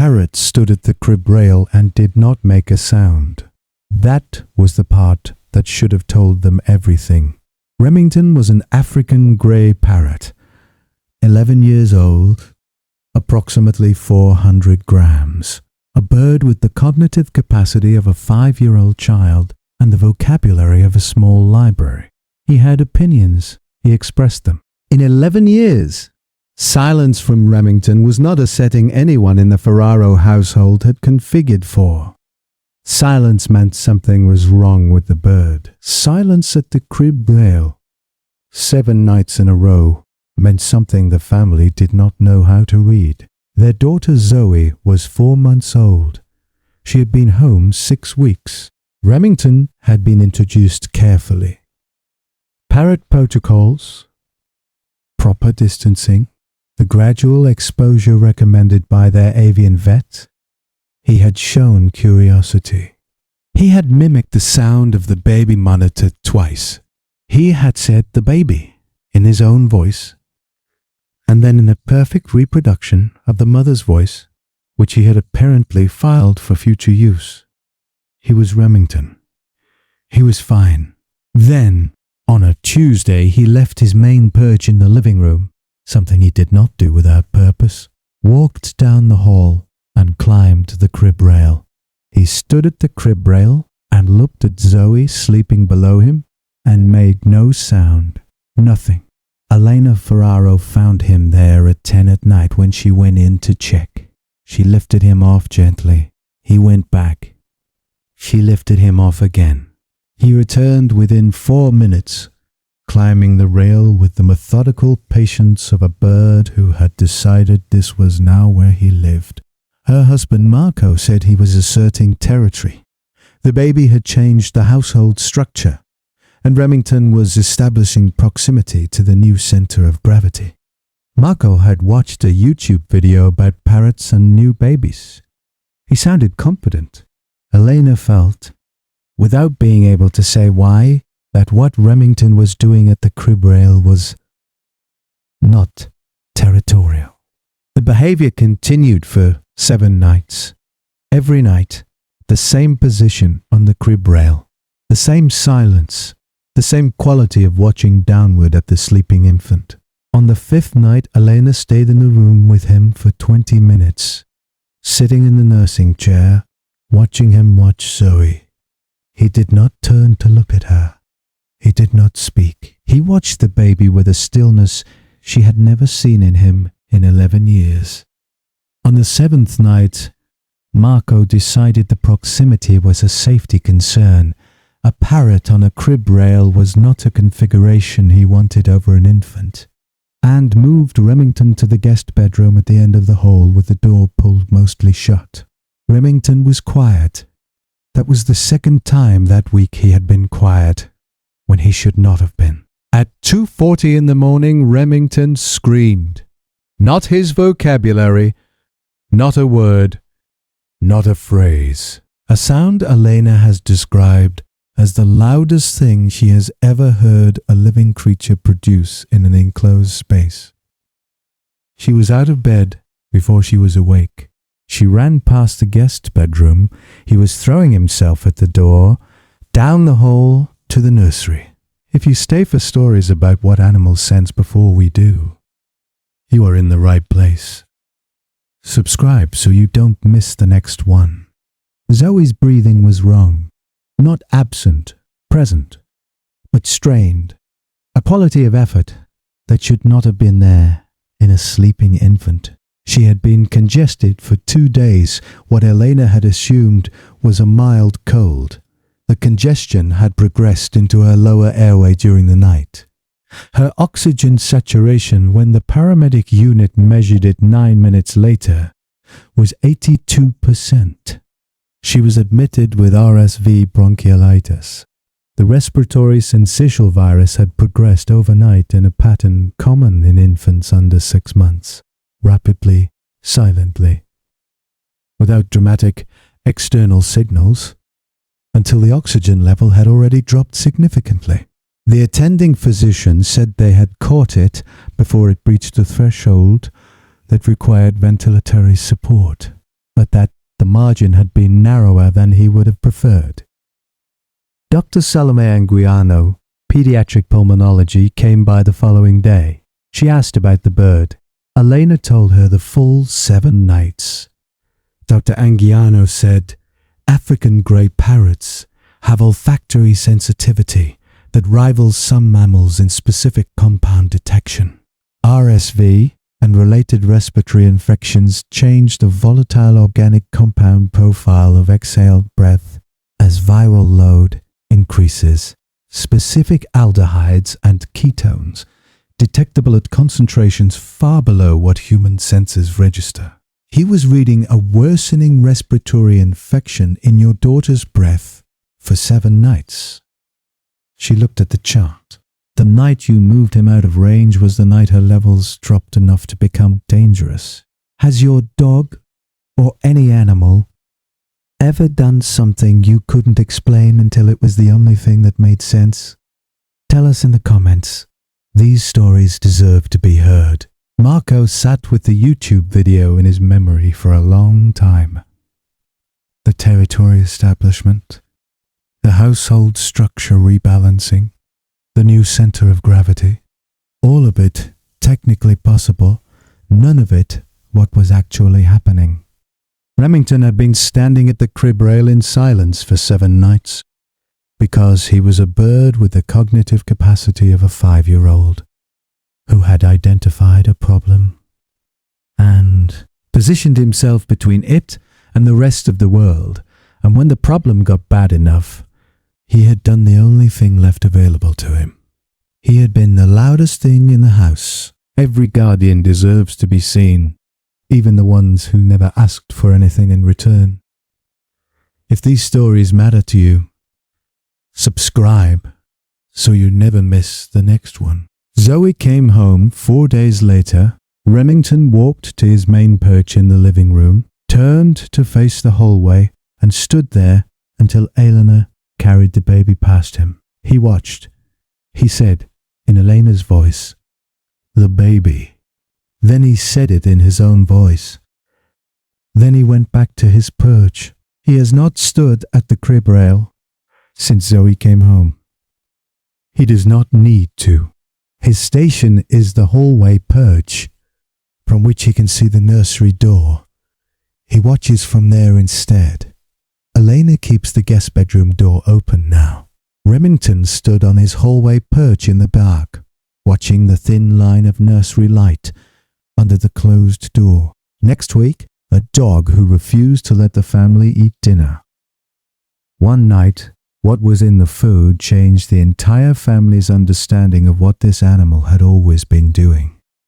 Parrot stood at the crib rail and did not make a sound. That was the part that should have told them everything. Remington was an African grey parrot, 11 years old, approximately 400 grams. A bird with the cognitive capacity of a 5-year-old child and the vocabulary of a small library. He had opinions. He expressed them. In 11 years, silence from Remington was not a setting anyone in the Ferraro household had configured for. Silence meant something was wrong with the bird. Silence at the crib rail, 7 nights in a row, meant something the family did not know how to read. Their daughter Zoe was 4 months old. She had been home 6 weeks. Remington had been introduced carefully. Parrot protocols, proper distancing, the gradual exposure recommended by their avian vet. He had shown curiosity. He had mimicked the sound of the baby monitor twice. He had said "the baby" in his own voice, and then in a perfect reproduction of the mother's voice, which he had apparently filed for future use. He was Remington. He was fine. Then, on a Tuesday, he left his main perch in the living room, something he did not do without purpose, walked down the hall, and climbed the crib rail. He stood at the crib rail and looked at Zoe sleeping below him and made no sound. Nothing. Elena Ferraro found him there at 10 at night when she went in to check. She lifted him off gently. He went back. She lifted him off again. He returned within 4 minutes, climbing the rail with the methodical patience of a bird who had decided this was now where he lived. Her husband Marco said he was asserting territory. The baby had changed the household structure, and Remington was establishing proximity to the new center of gravity. Marco had watched a YouTube video about parrots and new babies. He sounded confident. Elena felt, without being able to say why, that what Remington was doing at the crib rail was not territorial. The behavior continued for 7 nights. Every night, the same position on the crib rail, the same silence, the same quality of watching downward at the sleeping infant. On the 5th night, Elena stayed in the room with him for 20 minutes, sitting in the nursing chair, watching him watch Zoe. He did not turn to look at her. He did not speak. He watched the baby with a stillness she had never seen in him in 11 years. On the 7th night, Marco decided the proximity was a safety concern. A parrot on a crib rail was not a configuration he wanted over an infant, and moved Remington to the guest bedroom at the end of the hall with the door pulled mostly shut. Remington was quiet. That was the 2nd time that week he had been quiet, when he should not have been. At 2:40 in the morning, Remington screamed. Not his vocabulary, not a word, not a phrase. A sound Elena has described as the loudest thing she has ever heard a living creature produce in an enclosed space. She was out of bed before she was awake. She ran past the guest bedroom. He was throwing himself at the door, down the hall to the nursery. If you stay for stories about what animals sense before we do, you are in the right place. Subscribe so you don't miss the next one. Zoe's breathing was wrong. Not absent, present, but strained. A quality of effort that should not have been there in a sleeping infant. She had been congested for 2 days. What Elena had assumed was a mild cold. The congestion had progressed into her lower airway during the night. Her oxygen saturation, when the paramedic unit measured it 9 minutes later, was 82%. She was admitted with RSV bronchiolitis. The respiratory syncytial virus had progressed overnight in a pattern common in infants under 6 months, rapidly, silently, without dramatic external signals, until the oxygen level had already dropped significantly. The attending physician said they had caught it before it breached the threshold that required ventilatory support. A margin had been narrower than he would have preferred. Dr. Salome Anguiano, pediatric pulmonology, came by the following day. She asked about the bird. Elena told her the full 7 nights. Dr. Anguiano said, African grey parrots have olfactory sensitivity that rivals some mammals in specific compound detection. RSV and related respiratory infections change the volatile organic compound profile of exhaled breath as viral load increases. Specific aldehydes and ketones, detectable at concentrations far below what human senses register. He was reading a worsening respiratory infection in your daughter's breath for 7 nights. She looked at the chart. The night you moved him out of range was the night her levels dropped enough to become dangerous. Has your dog, or any animal, ever done something you couldn't explain until it was the only thing that made sense? Tell us in the comments. These stories deserve to be heard. Marco sat with the YouTube video in his memory for a long time. The territorial establishment, the household structure rebalancing, the new center of gravity, all of it technically possible, none of it what was actually happening. Remington had been standing at the crib rail in silence for 7 nights, because he was a bird with the cognitive capacity of a 5-year-old who had identified a problem and positioned himself between it and the rest of the world, and when the problem got bad enough, he had done the only thing left available to him. He had been the loudest thing in the house. Every guardian deserves to be seen, even the ones who never asked for anything in return. If these stories matter to you, subscribe so you never miss the next one. Zoe came home 4 days later. Remington walked to his main perch in the living room, turned to face the hallway, and stood there until Elena carried the baby past him. He watched. He said, in Elena's voice, "The baby." Then he said it in his own voice. Then he went back to his perch. He has not stood at the crib rail since Zoe came home. He does not need to. His station is the hallway perch, from which he can see the nursery door. He watches from there instead. Elena keeps the guest bedroom door open now. Remington stood on his hallway perch in the dark, watching the thin line of nursery light under the closed door. Next week, a dog who refused to let the family eat dinner. One night, what was in the food changed the entire family's understanding of what this animal had always been doing.